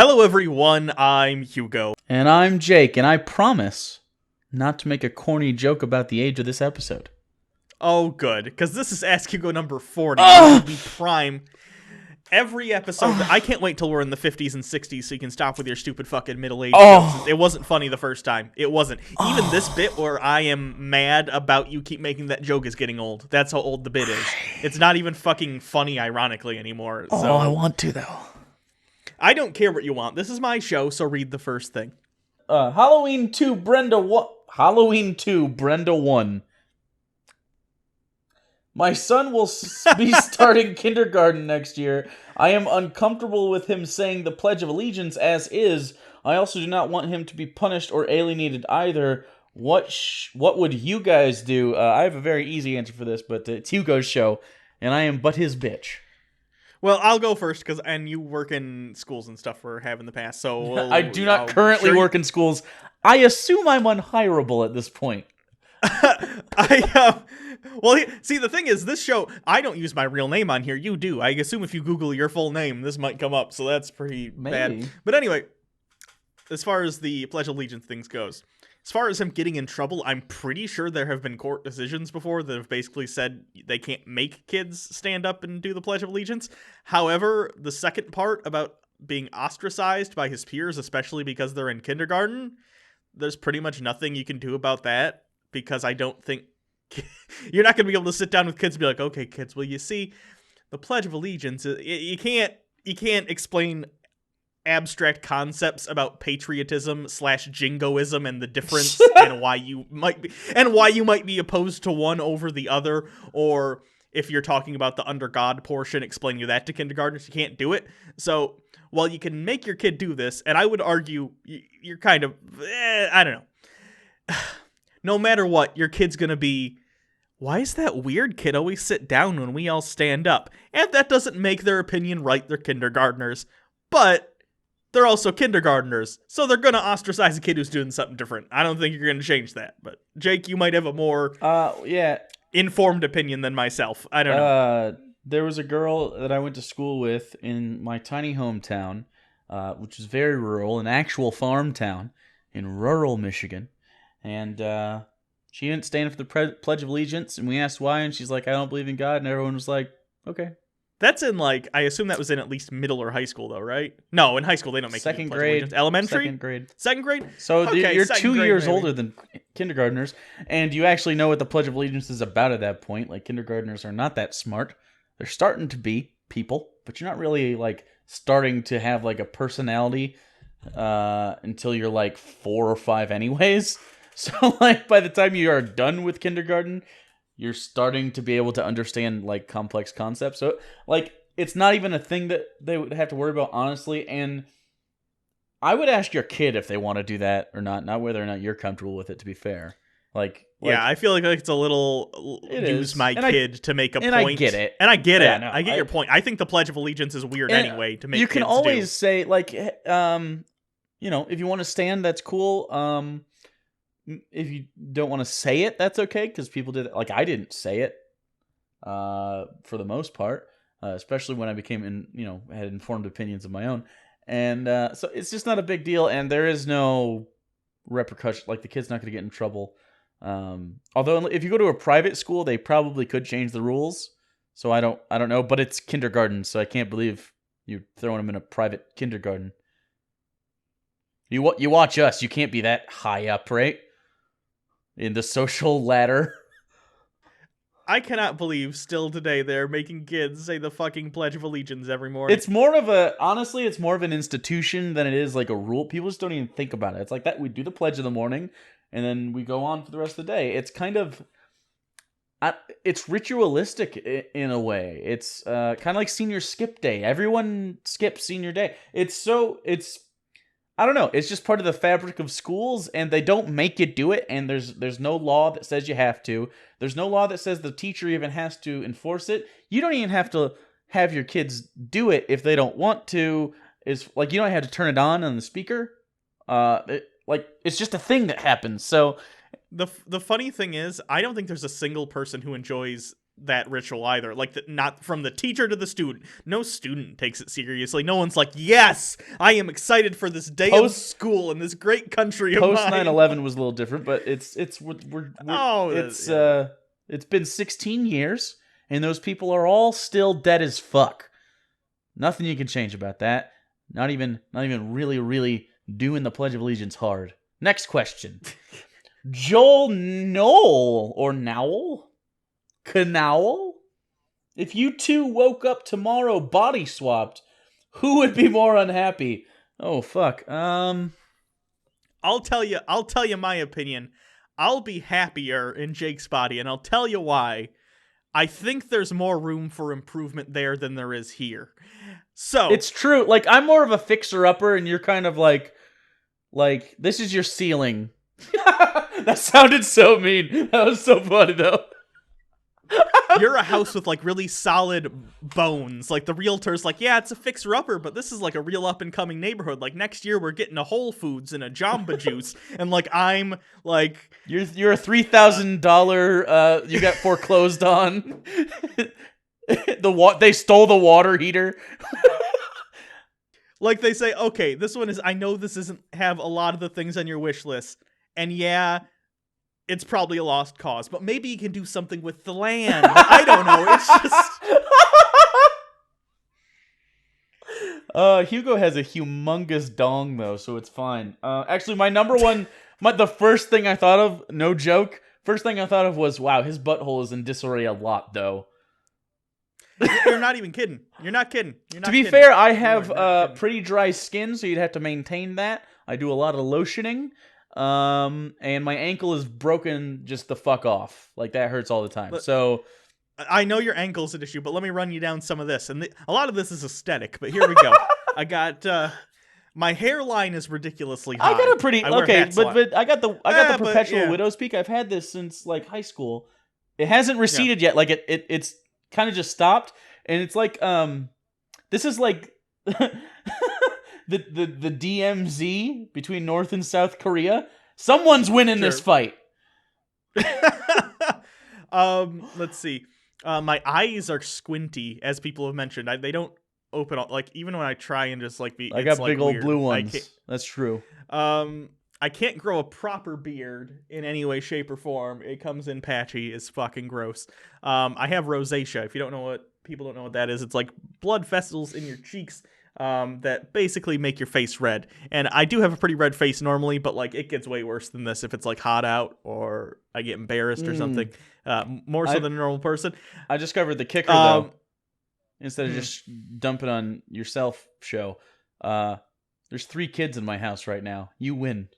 Hello everyone, I'm Hugo. And I'm Jake, and I promise not to make a corny joke about the age of this episode. Oh good, because this is Ask Hugo number 40, which will be prime. Every episode, I can't wait till we're in the 50s and 60s so you can stop with your stupid fucking middle-aged jokes. It wasn't funny the first time. It wasn't. Even this bit where I am mad about you keep making that joke is getting old. That's how old the bit is. It's not even fucking funny, ironically, anymore. So. I want to, though. I don't care what you want. This is my show, so read the first thing. Halloween 2, Brenda 1. Halloween 2, Brenda 1. My son will be starting kindergarten next year. I am uncomfortable with him saying the Pledge of Allegiance as is. I also do not want him to be punished or alienated either. What would you guys do? I have a very easy answer for this, but it's Hugo's show, and I am but his bitch. Well, I'll go first, and you work in schools and stuff or have in the past, so... I do not currently work in schools. I assume I'm unhireable at this point. Well, see, the thing is, this show, I don't use my real name on here. You do. I assume if you Google your full name, this might come up, so that's pretty bad. But anyway, as far as the Pledge of Allegiance things goes, as far as him getting in trouble, I'm pretty sure there have been court decisions before that have basically said they can't make kids stand up and do the Pledge of Allegiance. However, the second part about being ostracized by his peers, especially because they're in kindergarten, there's pretty much nothing you can do about that, because I don't think you're not going to be able to sit down with kids and be like, okay, kids, well, you see, the Pledge of Allegiance, you can't explain abstract concepts about patriotism / jingoism and the difference and why you might be opposed to one over the other, or if you're talking about the under God portion, explaining that to kindergartners, you can't do it. So while you can make your kid do this, and I would argue you're kind of, I don't know. No matter what, your kid's going to be, why is that weird kid always sit down when we all stand up? And that doesn't make their opinion right. They're kindergartners. But they're also kindergartners. So they're going to ostracize a kid who's doing something different. I don't think you're going to change that. But Jake, you might have a more informed opinion than myself. I don't know. There was a girl that I went to school with in my tiny hometown, which is very rural, an actual farm town in rural Michigan. And she didn't stand for the Pledge of Allegiance, and we asked why, and she's like, I don't believe in God, and everyone was like, okay. That's in, I assume that was in at least middle or high school, though, right? No, in high school, they don't make second Pledge grade. Of Allegiance. Elementary? Second grade. Second grade? So okay, you're 2 years maybe. older than kindergartners, and you actually know what the Pledge of Allegiance is about at that point. Kindergartners are not that smart. They're starting to be people, but you're not really, starting to have, a personality until you're, 4 or 5 anyways. So, by the time you are done with kindergarten, you're starting to be able to understand, complex concepts. So, it's not even a thing that they would have to worry about, honestly. And I would ask your kid if they want to do that or not whether or not you're comfortable with it, to be fair. Yeah, I feel like it's a little use my kid to make a point. And I get it. And I get yeah, it. No, I get your point. I think the Pledge of Allegiance is weird anyway to make kids do. You can always say, if you want to stand, that's cool. If you don't want to say it, that's okay, because people did it. I didn't say it for the most part, especially when I became, had informed opinions of my own. And so it's just not a big deal, and there is no repercussion. The kid's not going to get in trouble. Although if you go to a private school, they probably could change the rules. So I don't know, but it's kindergarten, so I can't believe you're throwing them in a private kindergarten. You watch us, you can't be that high up, right? In the social ladder. I cannot believe still today they're making kids say the fucking Pledge of Allegiance every morning. It's more of an institution than it is a rule. People just don't even think about it. It's like that. We do the pledge in the morning, and then we go on for the rest of the day. It's kind of, it's ritualistic in a way. It's kind of like senior skip day. Everyone skips senior day. I don't know. It's just part of the fabric of schools, and they don't make you do it, and there's no law that says you have to. There's no law that says the teacher even has to enforce it. You don't even have to have your kids do it if they don't want to. You don't have to turn it on the speaker. It's just a thing that happens. So the funny thing is, I don't think there's a single person who enjoys that ritual either. Like, not from the teacher to the student. No student takes it seriously. No one's like, yes, I am excited for this day of school in this great country of mine. Post 9/11 was a little different, but it's been 16 years, and those people are all still dead as fuck. Nothing you can change about that. Not even really doing the Pledge of Allegiance hard. Next question. Joel Knoll or Nowell? Canowell? If you two woke up tomorrow body swapped, who would be more unhappy? Oh fuck. I'll tell you my opinion. I'll be happier in Jake's body, and I'll tell you why. I think there's more room for improvement there than there is here. So it's true. Like, I'm more of a fixer-upper, and you're kind of like this is your ceiling. That sounded so mean. That was so funny, though. You're a house with, like, really solid bones. Like, the realtor's like, yeah, it's a fixer-upper, but this is, like, a real up-and-coming neighborhood. Like, next year we're getting a Whole Foods and a Jamba Juice. And, like, I'm, like... You're a $3,000, you got foreclosed on. They stole the water heater. Like, they say, okay, this one is... I know this doesn't have a lot of the things on your wish list. And, yeah... It's probably a lost cause, but maybe you can do something with the land. I don't know. It's just... Hugo has a humongous dong, though, so it's fine. Actually, my number one... the first thing I thought of, no joke, was, wow, his butthole is in disarray a lot, though. You're not even kidding. You're not kidding. To be fair, I have pretty dry skin, so you'd have to maintain that. I do a lot of lotioning. And my ankle is broken just the fuck off. Like, that hurts all the time. So I know your ankle's an issue, but let me run you down some of this. And a lot of this is aesthetic, but here we go. I got my hairline is ridiculously high. I got a pretty but I got the perpetual widow's peak. I've had this since like high school. It hasn't receded yet. Like it's kind of just stopped, and it's like this is like the DMZ between North and South Korea. Someone's winning this fight. Let's see. My eyes are squinty, as people have mentioned. They don't open up. Like, even when I try and just like be, I got like big old weird. blue ones. That's true. I can't grow a proper beard in any way, shape, or form. It comes in patchy. It's fucking gross. I have rosacea. If you don't know what people don't know what that is, it's like blood vessels in your cheeks that basically make your face red. And I do have a pretty red face normally, but like it gets way worse than this if it's like hot out or I get embarrassed or something. More so than a normal person. I discovered the kicker though. Instead of just dumping on yourself show. There's 3 kids in my house right now. You win.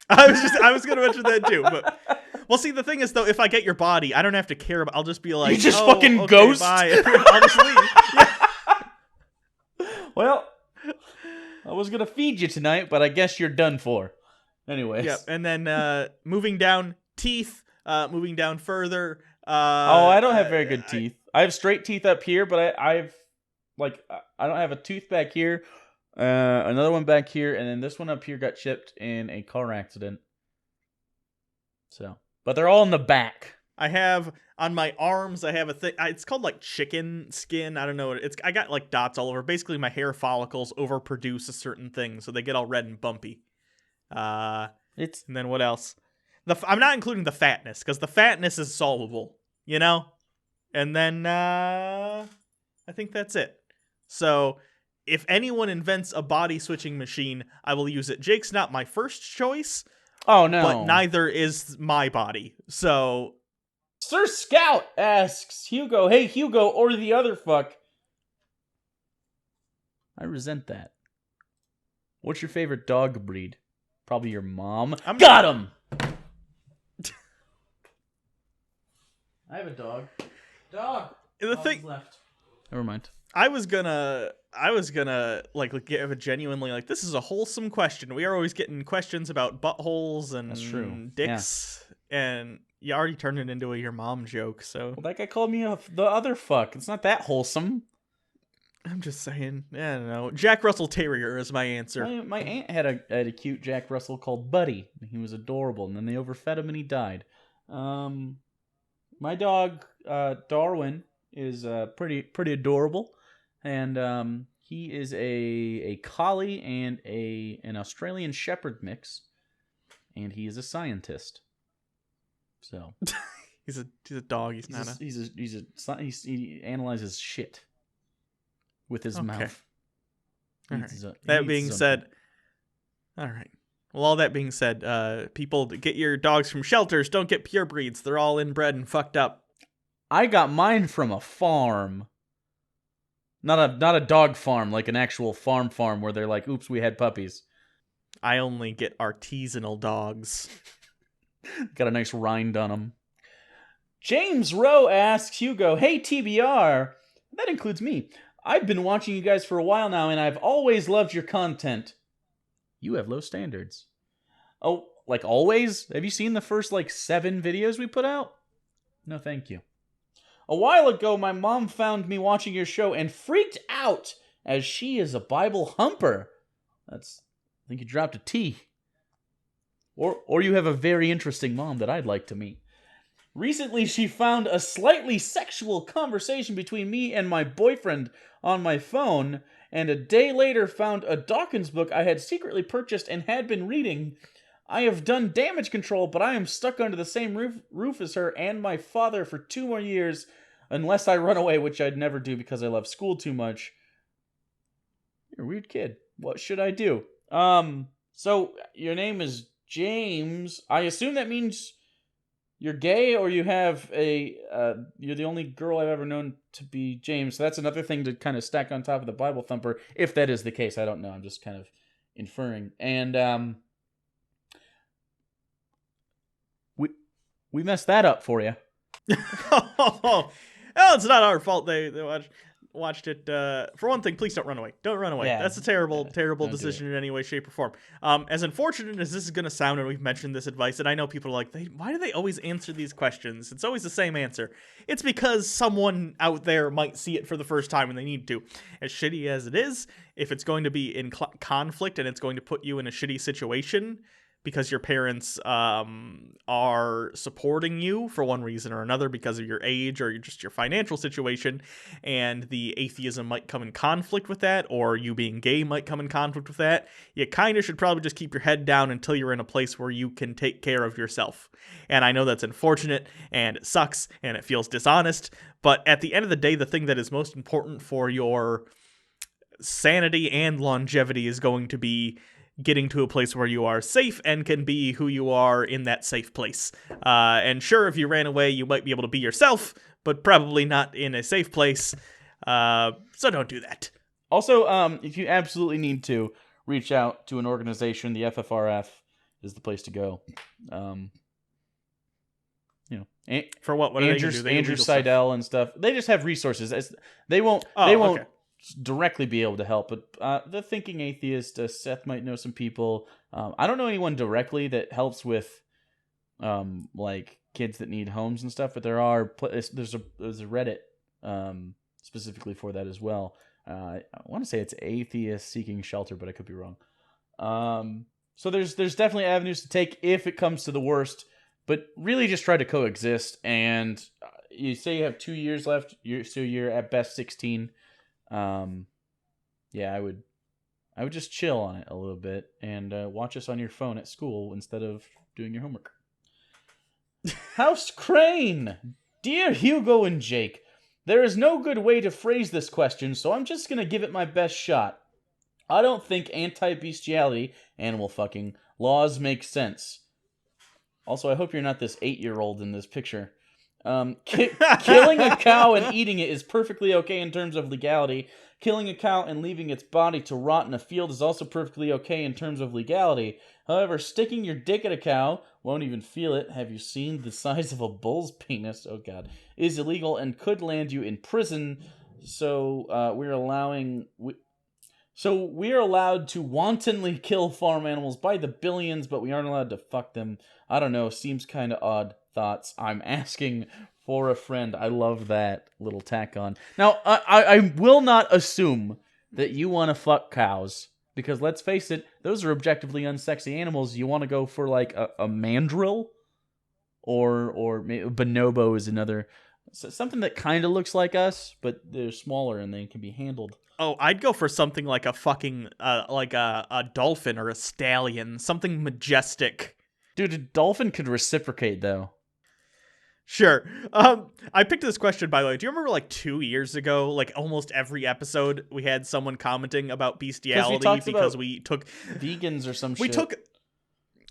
I was gonna mention that too, but well, see, the thing is though, if I get your body, I don't have to care about. I'll just be like, you just fucking ghost. Bye. I'll just leave. Yeah. Well, I was gonna feed you tonight, but I guess you're done for. Anyways. Yeah, and then moving down teeth, moving down further. I don't have very good teeth. I have straight teeth up here, but I don't have a tooth back here. Another one back here, and then this one up here got chipped in a car accident. So, but they're all in the back. I have on my arms. I have a thing. It's called like chicken skin. I don't know. I got like dots all over. Basically, my hair follicles overproduce a certain thing, so they get all red and bumpy. And then what else? I'm not including the fatness because the fatness is solvable, you know. And then I think that's it. So if anyone invents a body switching machine, I will use it. Jake's not my first choice. Oh no! But neither is my body. So Sir Scout asks Hugo, "Hey Hugo, or the other fuck?" I resent that. What's your favorite dog breed? Probably your mom. Got him. I have a dog. The thing left. Never mind. I was gonna like give a genuinely like this is a wholesome question. We are always getting questions about buttholes and dicks, and you already turned it into a your mom joke. So well, that guy called me the other fuck. It's not that wholesome. I'm just saying. I don't know. Jack Russell Terrier is my answer. My aunt had a cute Jack Russell called Buddy. He was adorable, and then they overfed him and he died. My dog, Darwin, is pretty adorable, and he is a collie and an Australian Shepherd mix, and he is a scientist. So he's a dog. He analyzes shit with his mouth. All right. That being said, all right. Well, all that being said, people, get your dogs from shelters. Don't get pure breeds. They're all inbred and fucked up. I got mine from a farm. Not a dog farm, like an actual farm where they're like, oops, we had puppies. I only get artisanal dogs. Got a nice rind on them. James Rowe asks Hugo, hey TBR, that includes me. I've been watching you guys for a while now, and I've always loved your content. You have low standards. Oh, like always? Have you seen the first 7 videos we put out? No, thank you. A while ago, my mom found me watching your show and freaked out, as she is a Bible humper. I think you dropped a T. Or you have a very interesting mom that I'd like to meet. Recently, she found a slightly sexual conversation between me and my boyfriend on my phone, and a day later found a Dawkins book I had secretly purchased and had been reading. I have done damage control, but I am stuck under the same roof as her and my father for 2 more years, unless I run away, which I'd never do because I love school too much. You're a weird kid. What should I do? So your name is James. I assume that means you're gay, or you have you're the only girl I've ever known to be James. So that's another thing to kind of stack on top of the Bible thumper, if that is the case. I don't know. I'm just kind of inferring. And we messed that up for you. Oh, it's not our fault. They watched it. For one thing, please don't run away. Don't run away. Yeah, that's a terrible decision in any way, shape, or form. As unfortunate as this is going to sound, and we've mentioned this advice, and I know people are like, why do they always answer these questions? It's always the same answer. It's because someone out there might see it for the first time and they need to. As shitty as it is, if it's going to be in conflict and it's going to put you in a shitty situation because your parents are supporting you for one reason or another because of your age or just your financial situation, and the atheism might come in conflict with that, or you being gay might come in conflict with that, you kind of should probably just keep your head down until you're in a place where you can take care of yourself. And I know that's unfortunate, and it sucks, and it feels dishonest, but at the end of the day, the thing that is most important for your sanity and longevity is going to be getting to a place where you are safe and can be who you are in that safe place. And sure, if you ran away, you might be able to be yourself, but probably not in a safe place. So don't do that. Also, if you absolutely need to, reach out to an organization. The FFRF is the place to go. For what Andrew, they do? Andrew Seidel and stuff. They just have resources. They won't. Okay. Directly be able to help, but the Thinking Atheist, Seth might know some people. I don't know anyone directly that helps with kids that need homes and stuff, but there's a Reddit specifically for that as well. I want to say it's Atheist Seeking Shelter, but I could be wrong. So there's definitely avenues to take if it comes to the worst, but really just try to coexist. And you say you have 2 years left, so you're at best 16. I would just chill on it a little bit and watch us on your phone at school instead of doing your homework. House Crane! Dear Hugo and Jake, there is no good way to phrase this question, so I'm just gonna give it my best shot. I don't think anti-beastiality, animal fucking, laws make sense. Also, I hope you're not this 8-year-old in this picture. Killing a cow and eating it is perfectly okay in terms of legality. Killing a cow and leaving its body to rot in a field is also perfectly okay in terms of legality. However, sticking your dick at a cow, won't even feel it, have you seen the size of a bull's penis, oh god, is illegal and could land you in prison. So we're allowed to wantonly kill farm animals by the billions, but we aren't allowed to fuck them. I don't know, seems kind of odd. Thoughts? I'm asking for a friend. I love that little tack on. Now, I will not assume that you want to fuck cows, because let's face it, those are objectively unsexy animals. You want to go for a mandrill or maybe bonobo is another. Something that kind of looks like us, but they're smaller and they can be handled. Oh, I'd go for something like a fucking, like a dolphin or a stallion. Something majestic. Dude, a dolphin could reciprocate, though. Sure. I picked this question, by the way. Do you remember, like, 2 years ago, like, almost every episode, we had someone commenting about bestiality because we took... vegans or some shit. We took...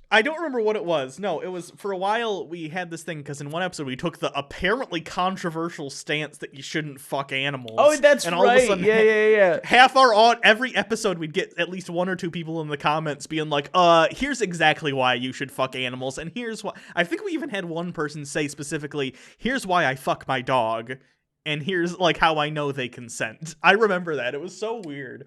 I don't remember what it was. No, it was for a while we had this thing because in one episode we took the apparently controversial stance that you shouldn't fuck animals. Oh, that's and all right. Of a sudden, yeah. Half every episode we'd get at least 1 or 2 people in the comments being like, here's exactly why you should fuck animals, and here's why. I think we even had one person say specifically, here's why I fuck my dog, and here's like how I know they consent. I remember that. It was so weird.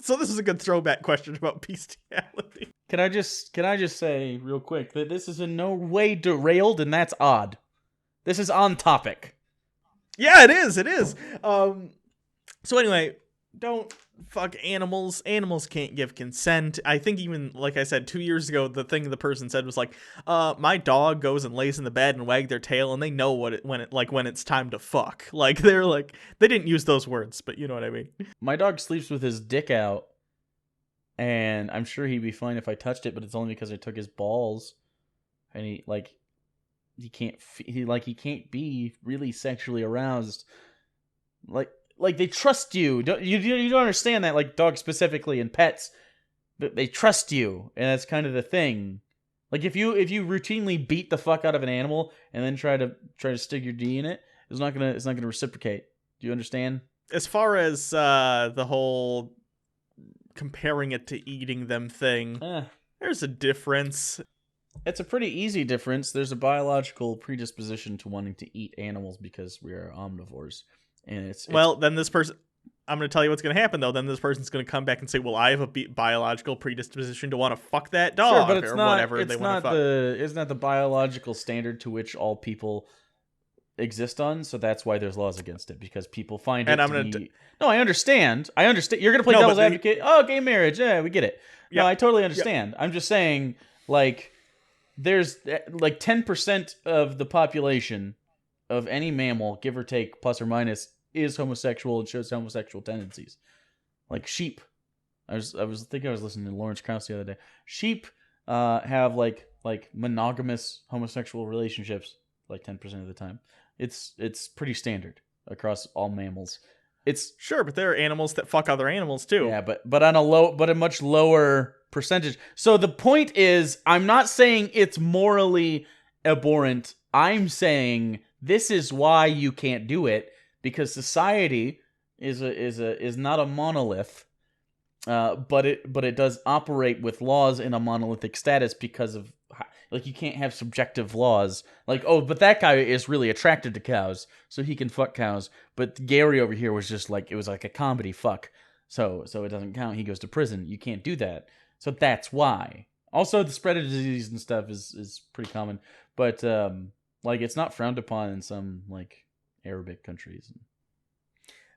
So this is a good throwback question about bestiality. Can I just say real quick that this is in no way derailed, and that's odd. This is on topic. Yeah, it is. It is. So anyway, don't fuck animals. Animals can't give consent. I think even, like I said, 2 years ago, the thing the person said was like, my dog goes and lays in the bed and wag their tail, and they know when it's time to fuck. Like they didn't use those words, but you know what I mean. My dog sleeps with his dick out, and I'm sure he'd be fine if I touched it, but it's only because I took his balls, and he can't be really sexually aroused. Like they trust you. You don't understand that, like dogs specifically and pets, but they trust you, and that's kind of the thing. Like if you routinely beat the fuck out of an animal and then try to stick your D in it, it's not gonna reciprocate. Do you understand? As far as the whole comparing it to eating them thing, there's a difference. It's a pretty easy difference. There's a biological predisposition to wanting to eat animals because we are omnivores. And then this person, I'm going to tell you what's going to happen, though. Then this person's going to come back and say, well, I have a biological predisposition to want to fuck that dog, sure, but it's not, whatever they want to fuck. It's not the biological standard to which all people exist on, so that's why there's laws against it, because people find it No, I understand. You're going to play devil's advocate. Gay marriage. Yeah, we get it. Yep. No, I totally understand. Yep. I'm just saying, like, there's, like, 10% of the population of any mammal, give or take, plus or minus, is homosexual and shows homosexual tendencies. Like sheep. I was listening to Lawrence Krauss the other day. Sheep have like monogamous homosexual relationships like 10% of the time. It's pretty standard across all mammals. It's sure, but there are animals that fuck other animals too. Yeah, but on a much lower percentage. So the point is, I'm not saying it's morally abhorrent. I'm saying this is why you can't do it, because society is not a monolith, but it does operate with laws in a monolithic status because of, like, you can't have subjective laws. Like, oh, but that guy is really attracted to cows, so he can fuck cows. But Gary over here was just like, it was like a comedy fuck, so it doesn't count. He goes to prison. You can't do that. So that's why. Also, the spread of disease and stuff is pretty common, but like, it's not frowned upon in some, like, Arabic countries.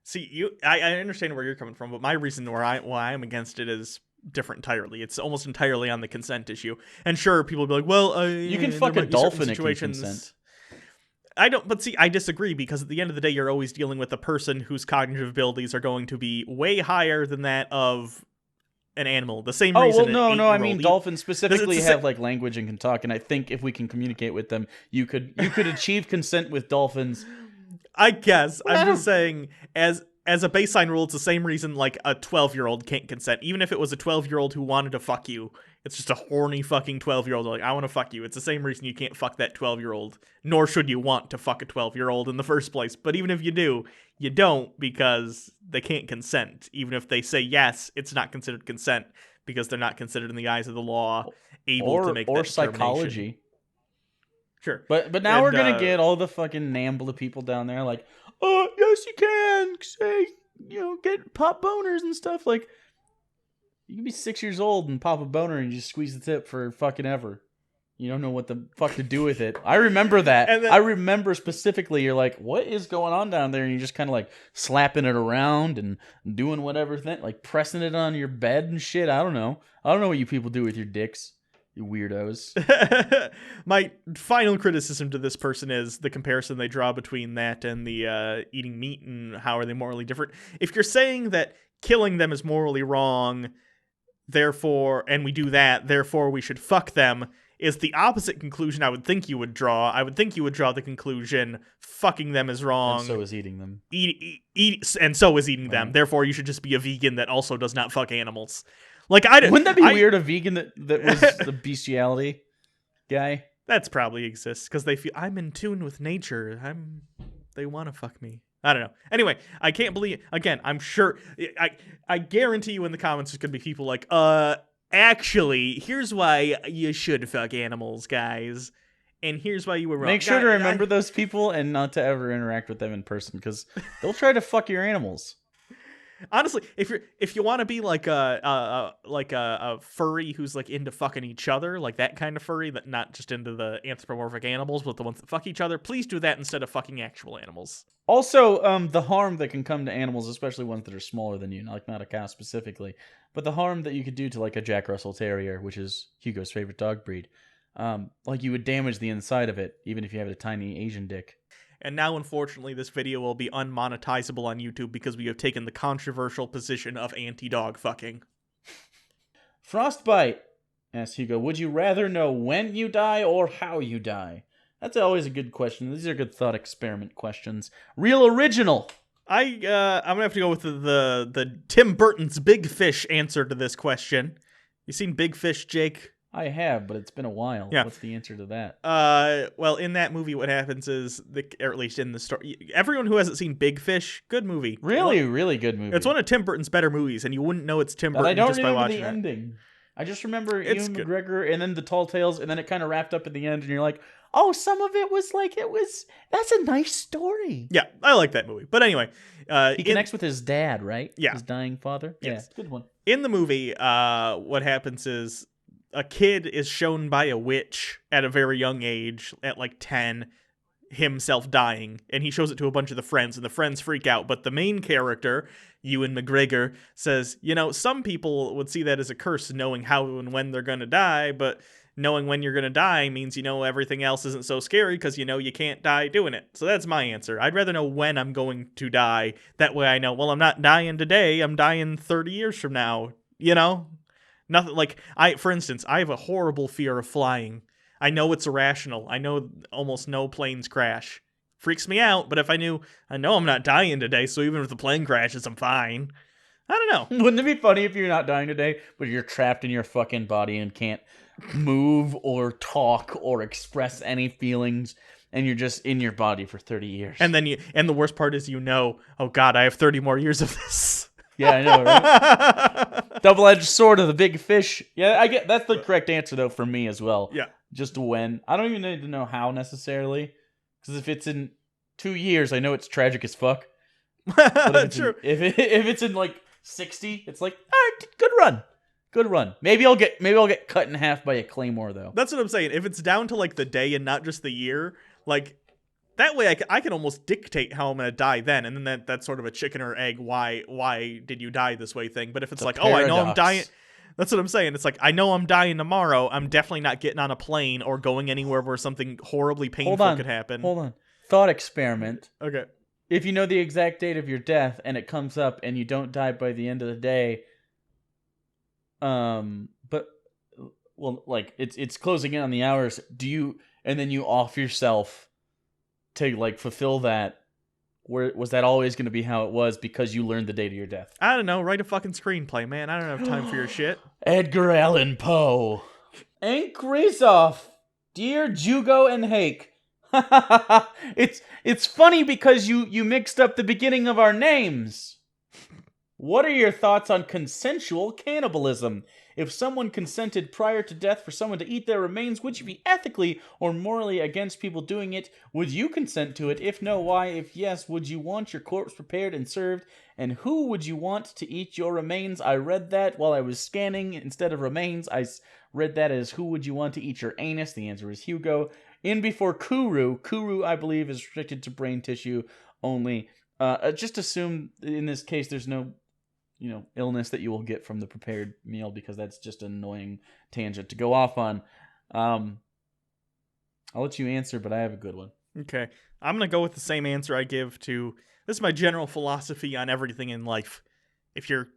See, I understand where you're coming from, but my reason why I'm against it is different entirely. It's almost entirely on the consent issue. And sure, people will be like, well, you can fuck a dolphin if you consent. I disagree, because at the end of the day, you're always dealing with a person whose cognitive abilities are going to be way higher than that of an animal. The same reason. Oh, no, I mean, dolphins specifically have like language and can talk, and I think if we can communicate with them, you could achieve consent with dolphins. I guess. I'm just saying, as a baseline rule, it's the same reason like a 12-year-old can't consent. Even if it was a 12-year-old who wanted to fuck you, it's just a horny fucking 12-year-old like, I want to fuck you. It's the same reason you can't fuck that 12-year-old. Nor should you want to fuck a 12-year-old in the first place. But even if you do, you don't, because they can't consent. Even if they say yes, it's not considered consent, because they're not considered in the eyes of the law able to make that determination. Or psychology. Sure. But now we're going to get all the fucking NAMBLA people down there like, oh, yes, you can. Say, get pop boners and stuff. Like, you can be 6 years old and pop a boner and just squeeze the tip for fucking ever. You don't know what the fuck to do with it. I remember that. I remember specifically, you're like, what is going on down there? And you're just kind of like slapping it around and doing whatever thing, like pressing it on your bed and shit. I don't know what you people do with your dicks. You weirdos. My final criticism to this person is the comparison they draw between that and the eating meat and how are they morally different. If you're saying that killing them is morally wrong, therefore, and we do that, therefore we should fuck them, is the opposite conclusion I would think you would draw. I would think you would draw the conclusion fucking them is wrong. And so is eating them. And so is eating them. Therefore, you should just be a vegan that also does not fuck animals. Like wouldn't that be weird? A vegan that was the bestiality guy. That's probably exists because they feel I'm in tune with nature. They want to fuck me. I don't know. Anyway, I can't believe. Again, I'm sure. I guarantee you in the comments there's gonna be people like, actually, here's why you should fuck animals, guys, and here's why you were wrong. Make sure to remember those people and not to ever interact with them in person because they'll try to fuck your animals. Honestly, if you want to be like a furry who's like into fucking each other, like that kind of furry, that not just into the anthropomorphic animals, but the ones that fuck each other, please do that instead of fucking actual animals. Also, the harm that can come to animals, especially ones that are smaller than you, like not a cow specifically, but the harm that you could do to like a Jack Russell Terrier, which is Hugo's favorite dog breed, like you would damage the inside of it, even if you have a tiny Asian dick. And now, unfortunately, this video will be unmonetizable on YouTube because we have taken the controversial position of anti-dog fucking. Frostbite asks Hugo, would you rather know when you die or how you die? That's always a good question. These are good thought experiment questions. Real original. I'm gonna have to go with the Tim Burton's Big Fish answer to this question. You seen Big Fish, Jake? I have, but it's been a while. Yeah. What's the answer to that? Well, in that movie, what happens is, or at least in the story, everyone who hasn't seen Big Fish, good movie. Really good movie. It's one of Tim Burton's better movies, and you wouldn't know it's Tim Burton just by watching it. I don't remember the ending. I just remember Ewan McGregor and then the tall tales, and then it kind of wrapped up at the end, and you're like, oh, some of it was like, that's a nice story. Yeah, I like that movie. But anyway. He connects with his dad, right? Yeah. His dying father? Yes. Yeah, good one. In the movie, what happens is, a kid is shown by a witch at a very young age, at like 10, himself dying, and he shows it to a bunch of the friends, and the friends freak out, but the main character, Ewan McGregor, says, some people would see that as a curse, knowing how and when they're gonna die, but knowing when you're gonna die means everything else isn't so scary, because you can't die doing it. So that's my answer. I'd rather know when I'm going to die. That way I know, well, I'm not dying today, I'm dying 30 years from now, Nothing like for instance, I have a horrible fear of flying. I know it's irrational. I know almost no planes crash. Freaks me out, but if I know I'm not dying today, so even if the plane crashes, I'm fine. I don't know. Wouldn't it be funny if you're not dying today, but you're trapped in your fucking body and can't move or talk or express any feelings, and you're just in your body for 30 years. And the worst part is oh God, I have 30 more years of this. Yeah, I know, right? Double-edged sword of the Big Fish. Yeah, I get that's the correct answer though for me as well. Yeah. Just when. I don't even need to know how necessarily, because if it's in 2 years, I know it's tragic as fuck. But True. If it's in like 60, it's like, all right, good run. Maybe I'll get cut in half by a claymore though. That's what I'm saying. If it's down to like the day and not just the year, like. That way I can almost dictate how I'm going to die then, and then that's sort of a chicken or egg, why did you die this way thing. But if it's like, I know I'm dying, that's what I'm saying. It's like, I know I'm dying tomorrow, I'm definitely not getting on a plane or going anywhere where something horribly painful could happen. Hold on. Thought experiment. Okay. If you know the exact date of your death and it comes up and you don't die by the end of the day, it's closing in on the hours, and then you off yourself to like fulfill that, was that always going to be how it was because you learned the date of your death? I don't know. Write a fucking screenplay, man. I don't have time for your shit. Edgar Allan Poe. Hank Grizoff. Dear Hugo and Hake. It's funny because you mixed up the beginning of our names. What are your thoughts on consensual cannibalism? If someone consented prior to death for someone to eat their remains, would you be ethically or morally against people doing it? Would you consent to it? If no, why? If yes, would you want your corpse prepared and served? And who would you want to eat your remains? I read that while I was scanning. Instead of remains, I read that as who would you want to eat your anus? The answer is Hugo. In before Kuru. Kuru, I believe, is restricted to brain tissue only. Just assume in this case there's no illness that you will get from the prepared meal, because that's just an annoying tangent to go off on. I'll let you answer, but I have a good one. Okay. I'm going to go with the same answer I give to... This is my general philosophy on everything in life. If you're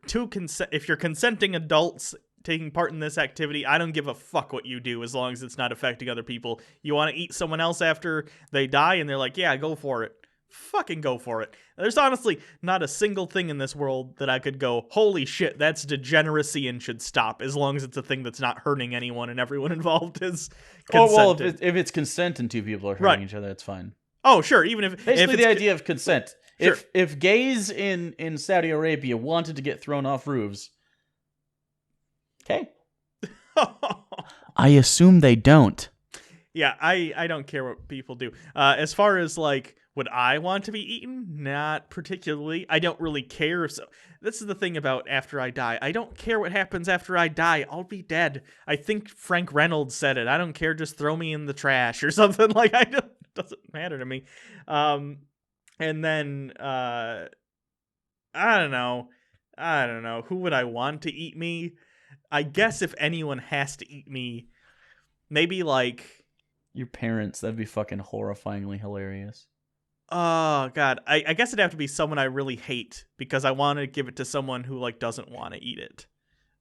consenting adults taking part in this activity, I don't give a fuck what you do as long as it's not affecting other people. You want to eat someone else after they die and they're like, yeah, go for it. Fucking go for it. There's honestly not a single thing in this world that I could go, holy shit, that's degeneracy and should stop, as long as it's a thing that's not hurting anyone and everyone involved is consenting. Oh, well, if it's consent and two people are hurting each other, that's fine. Oh, sure. Even if basically if the idea of consent. Sure. If gays in Saudi Arabia wanted to get thrown off roofs, okay. I assume they don't. Yeah, I don't care what people do. As far as like, would I want to be eaten? Not particularly. I don't really care. So this is the thing about after I die. I don't care what happens after I die. I'll be dead. I think Frank Reynolds said it. I don't care. Just throw me in the trash or something. Like, it doesn't matter to me. And then I don't know. Who would I want to eat me? I guess if anyone has to eat me, maybe like your parents. That'd be fucking horrifyingly hilarious. Oh, God. I guess it'd have to be someone I really hate, because I want to give it to someone who, like, doesn't want to eat it.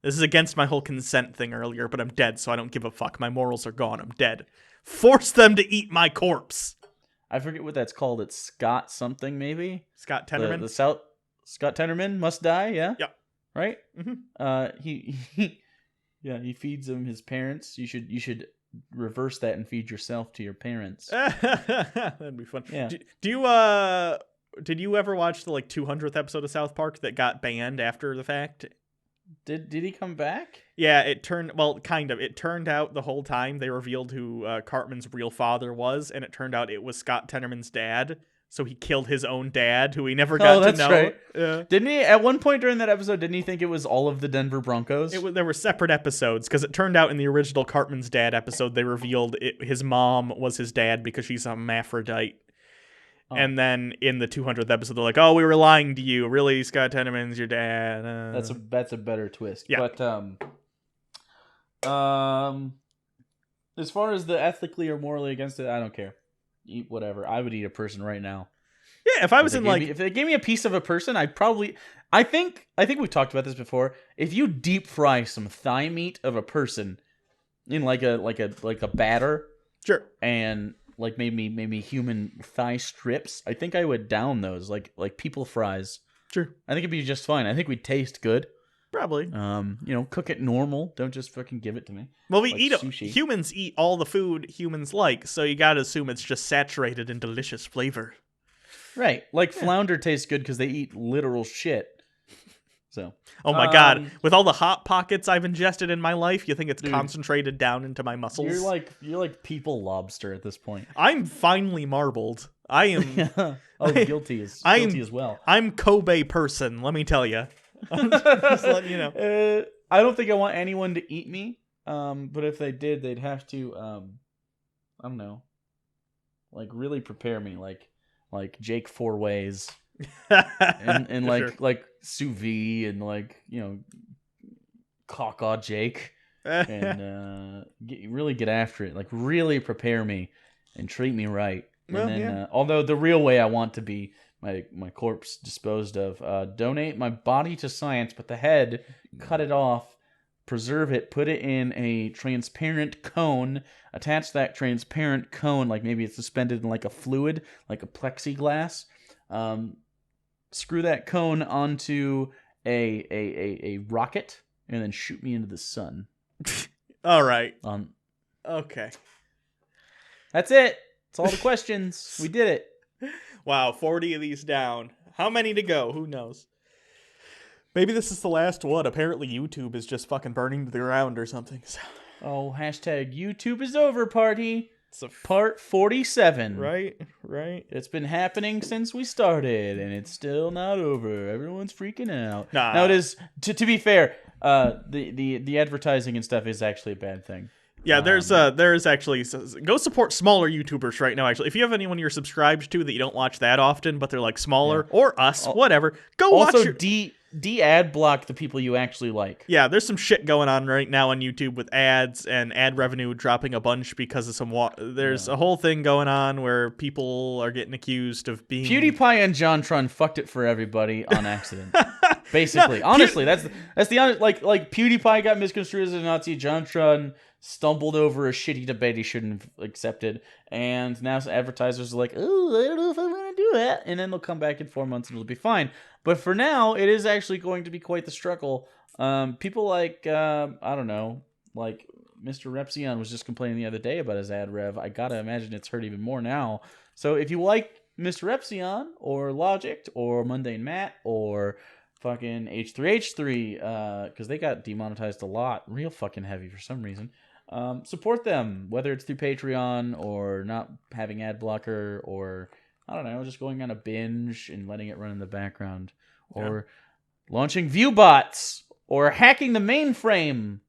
This is against my whole consent thing earlier, but I'm dead, so I don't give a fuck. My morals are gone. I'm dead. Force them to eat my corpse. I forget what that's called. It's Scott something, maybe? Scott Tenorman? Scott Tenorman must die, yeah? Yeah. Right? Mm-hmm. He feeds him his parents. You should reverse that and feed yourself to your parents. That'd be fun. Yeah. Did you ever watch the 200th episode of South Park that got banned after the fact? Did he come back? Yeah, it turned out the whole time they revealed who Cartman's real father was, and it turned out it was Scott Tenorman's dad. So he killed his own dad, who he never got to know. Right. Yeah. Didn't he, at one point during that episode, didn't he think it was all of the Denver Broncos? There were separate episodes, because it turned out in the original Cartman's dad episode, they revealed his mom was his dad because she's a hermaphrodite. Oh. And then in the 200th episode, they're like, oh, we were lying to you. Really, Scott Tenorman's your dad. That's a better twist. Yeah. But as far as the ethically or morally against it, I don't care. Eat whatever. I would eat a person right now. Yeah, if I was if they gave me a piece of a person, I think we've talked about this before. If you deep fry some thigh meat of a person in like a batter, sure, and like maybe human thigh strips, I think I would down those like people fries. Sure, I think it'd be just fine. I think we'd taste good. Probably. Cook it normal. Don't just fucking give it to me. Well, humans eat all the food humans like, so you gotta assume it's just saturated in delicious flavor. Right. Like flounder tastes good because they eat literal shit. So. Oh my God. With all the Hot Pockets I've ingested in my life, you think it's concentrated down into my muscles? You're like people lobster at this point. I'm finely marbled. I am. Guilty as well. I'm Kobe person, let me tell you. Just letting you know. I don't think I want anyone to eat me. But if they did, they'd have to, I don't know, like really prepare me, like Jake 4 ways, and sure. like sous vide and caca Jake, and really get after it, like really prepare me and treat me right. And then, although the real way I want to be my corpse disposed of, donate my body to science, but the head, cut it off, preserve it, put it in a transparent cone, attach that transparent cone, like maybe it's suspended in like a fluid, like a plexiglass, screw that cone onto a rocket, and then shoot me into the sun. All right. Okay. That's it. That's all the questions. We did it. Wow, 40 of these down. How many to go? Who knows? Maybe this is the last one. Apparently YouTube is just fucking burning to the ground or something. So. Oh, hashtag YouTube is over party. It's part 47. Right. It's been happening since we started, and it's still not over. Everyone's freaking out. Nah. Now it is, to be fair, the advertising and stuff is actually a bad thing. Yeah, there's actually, go support smaller YouTubers right now, actually. If you have anyone you're subscribed to that you don't watch that often, but they're like smaller, or us, whatever, go watch. Also, de-ad block the people you actually like. Yeah, there's some shit going on right now on YouTube with ads and ad revenue dropping a bunch because of some there's a whole thing going on where people are getting accused of being PewDiePie and JonTron fucked it for everybody on accident. Basically, no, honestly, that's the honest, like PewDiePie got misconstrued as a Nazi. JonTron stumbled over a shitty debate he shouldn't have accepted, and now advertisers are like, "Oh, I don't know if I want to do that," and then they'll come back in 4 months and it'll be fine. But for now, it is actually going to be quite the struggle. People like I don't know, like Mr. Repzion was just complaining the other day about his ad rev. I gotta imagine it's hurt even more now. So if you like Mr. Repzion or Logic or Mundane Matt or fucking H3H3, because they got demonetized a lot, real fucking heavy for some reason. Support them, whether it's through Patreon or not having ad blocker or, I don't know, just going on a binge and letting it run in the background or launching view bots or hacking the mainframe.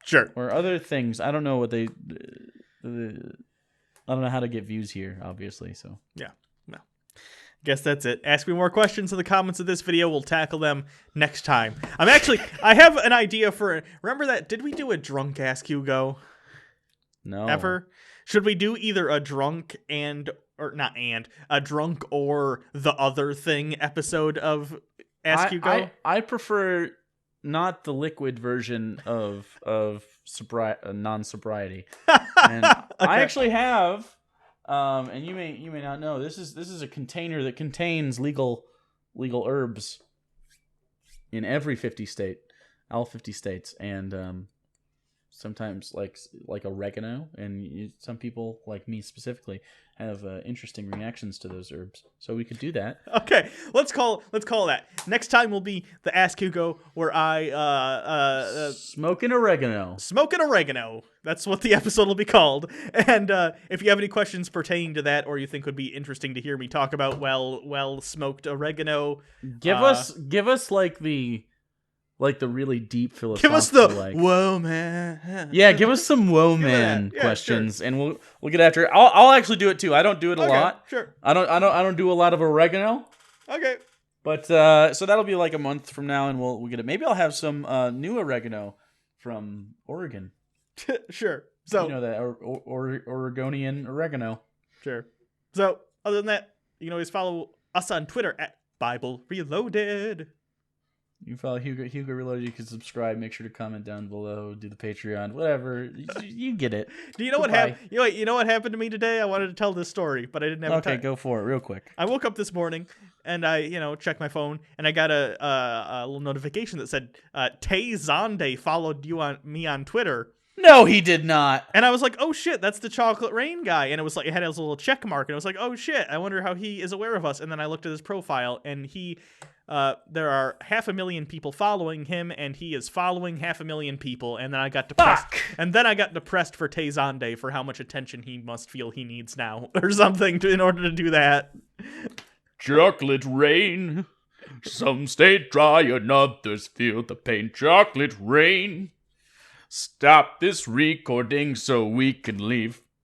Sure. Or other things. I don't know what I don't know how to get views here, obviously, so. Yeah. Guess that's it. Ask me more questions in the comments of this video. We'll tackle them next time. I have an idea for... Remember that? Did we do a drunk Ask Hugo? No. Ever? Should we do either a drunk a drunk or the other thing episode of Ask Hugo? I prefer not the liquid version of non-sobriety. And okay. I actually have... and you may not know, this is a container that contains legal herbs in every 50 state, all 50 states, and sometimes like oregano, and some people like me specifically have interesting reactions to those herbs. So we could do that. Okay, let's call that. Next time will be the Ask Hugo, where I smoking oregano. Smoking oregano. That's what the episode will be called. And if you have any questions pertaining to that, or you think would be interesting to hear me talk about well smoked oregano, give us like the really deep philosophical. Give us the whoa man. Yeah, give us some whoa man questions, sure. And we'll get after it. I'll actually do it too. I don't do it a lot. Sure. I don't do a lot of oregano. Okay. But so that'll be like a month from now, and we'll get it. Maybe I'll have some new oregano from Oregon. Sure. So you know that Oregonian oregano. Sure. So other than that, you can always follow us on Twitter at Bible Reloaded. You follow Hugo Reloaded. You can subscribe. Make sure to comment down below. Do the Patreon. Whatever. You get it. Do you know what happened? You know what happened to me today? I wanted to tell this story, but I didn't have time. Okay, go for it, real quick. I woke up this morning and I, checked my phone and I got a little notification that said Tay Zonde followed me on Twitter. No, he did not. And I was like, oh shit, that's the Chocolate Rain guy. And it was like, it had his little check mark. And I was like, oh shit, I wonder how he is aware of us. And then I looked at his profile and there are 500,000 people following him and he is following 500,000 people. And then I got depressed. Fuck. And then I got depressed for Tay Zonde for how much attention he must feel he needs now or something in order to do that. Chocolate rain. Some stay dry and others feel the pain. Chocolate rain. Stop this recording so we can leave.